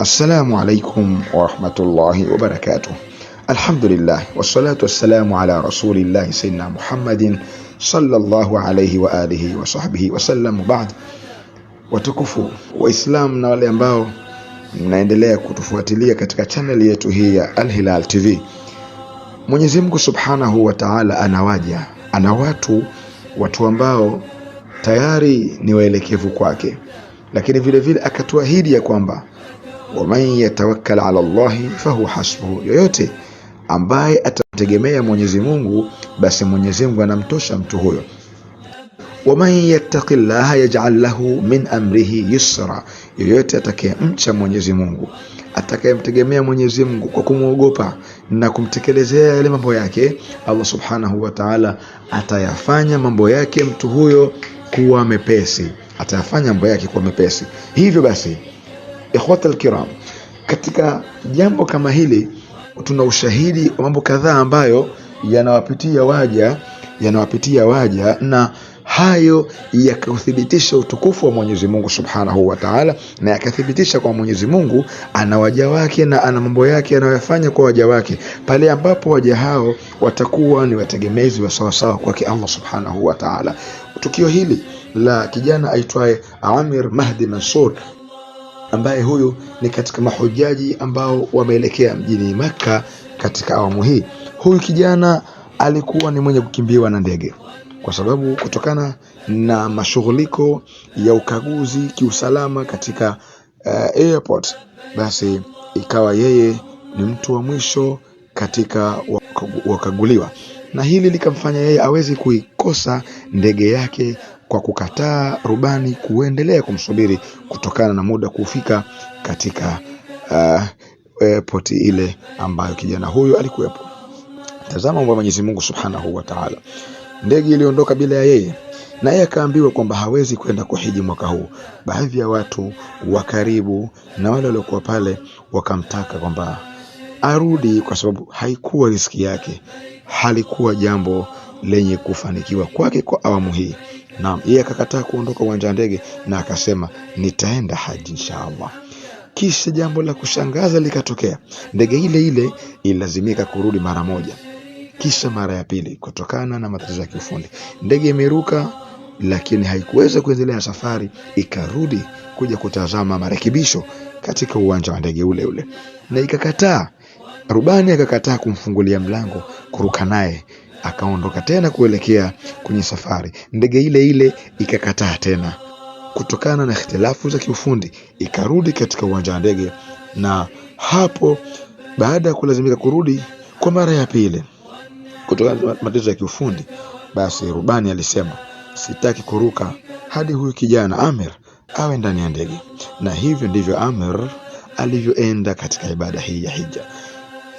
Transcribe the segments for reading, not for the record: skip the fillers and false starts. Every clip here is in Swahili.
السلام عليكم ورحمة الله وبركاته. الحمد لله والصلاة والسلام على رسول الله سيدنا محمد صلى الله عليه وآله وصحبه وسلم. وبعد, watukufu Waislamu na wale ambao mnaendelea kutufuatilia katika channel yetu hii ya Al Hilal TV, Mwenyezi Mungu Subhanahu wa Ta'ala ana watu ambao tayari ni waelekevu kwake, lakini vile vile akatuahidi ya kwamba waman yatawakkal ala Allahi fahuwa hasbuhu, yoyote ambaye atamtegemea Mwenyezi Mungu basi Mwenyezi Mungu anamtosha mtu huyo. Waman yattaqillaha yaj'al lahu min amrihi yusra, yoyote atakayemcha Mwenyezi Mungu, atakayemtegemea Mwenyezi Mungu kwa kumwogopa na kumtekelezea yale mambo yake, Allah Subhanahu wa Ta'ala atayafanya mambo yake mtu huyo kuwa mepesi, Hivyo basi, ikhwata al-kiram, katika jambo kama hili tuna ushahidi wa mambo kadhaa ambayo yanawapitia waja na hayo yakathibitisha utukufu wa Mwenyezi Mungu Subhanahu wa Ta'ala, na yakathibitisha kwa Mwenyezi Mungu ana waja wake na ana mambo yake anayofanya kwa waja wake, pale ambapo waja hao watakuwa ni wategemezi wa sawasawa kwake Allah Subhanahu wa Ta'ala. Tukio hili la kijana aitwaye Amir Mahdi Mansur, ambaye huyu ni katika mahujaji ambao wameelekea mjini Makka katika awamu hii. Huyu kijana alikuwa ni mwenye kukimbiwa na ndege, kwa sababu kutokana na mashughuliko ya ukaguzi kiusalama katika airport, basi ikawa yeye ni mtu wa mwisho katika wakaguliwa, na hili likamfanya yeye awezi kuikosa ndege yake kwa kukataa rubani kuendelea kumsubiri kutokana na muda kufika katika airport ile ambayo kijana huyo alikuwepo. Tazama mambo ya Mwenyezi Mungu Subhanahu wa Ta'ala. Ndege iliondoka bila ya yeye, na yeye akaambiwa kwamba hawezi kwenda kuhiji mwaka huu. Baadhi ya watu wa karibu na wale waliokuwa pale wakamtaka kwamba arudi, kwa sababu haikuwa riziki yake, halikuwa jambo lenye kufanikiwa kwake kwa awamu hii. Naam, yeye akakataa kuondoka uwanja wa ndege na akasema nitaenda haji inshallah. Kisha jambo la kushangaza likatokea. Ndege ile ilazimika kurudi mara moja, kisha mara ya pili kutokana na matatizo ya kiufundi. Ndege imeruka lakini haikuweza kuendelea safari, ikarudi kuja kutazama marekebisho katika uwanja wa ndege ule, na ikakataa. Rubani akakataa kumfungulia mlango kuruka naye, akaondoka tena kuelekea kwenye safari. Ndege ile ikakataa tena kutokana na ikhtilafu za kiufundi, ikarudi katika uwanja wa ndege. Na hapo baada ya kulazimika kurudi kwa mara ya pili kutokana na matatizo ya kiufundi, basi rubani alisema sitaki kuruka hadi huyu kijana Amir awe ndani ya ndege. Na hivyo ndivyo Amir alivyoenda katika ibada hii ya hija.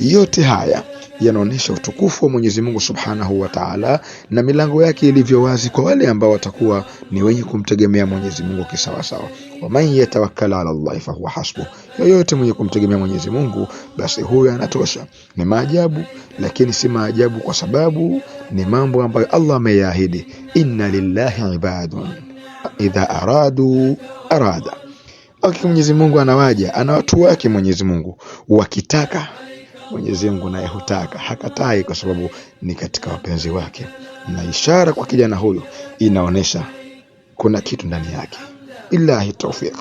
Yote haya yanaonesha utukufu wa Mwenyezi Mungu Subhanahu wa Ta'ala na milango yake ilivyo wazi kwa wale ambao watakuwa ni wenye kumtegemea Mwenyezi Mungu kisawasawa. Waman yatawakkal ala Allah fahuwa hasbuh, yoyote mwenye kumtegemea Mwenyezi Mungu basi huyo anatosha. Ni maajabu, lakini si maajabu kwa sababu ni mambo ambayo Allah ameyaahidi. Inna lillahi ibadun idha aradu arada. Mwenyezi Mungu anawaja, ana watu wake Mwenyezi Mungu, wakitaka Mwenyezi Mungu naye hutaka, hakatai, kwa sababu ni katika wapenzi wake. Na ishara kwa kijana huyo inaonesha kuna kitu ndani yake. Billahi tawfiq.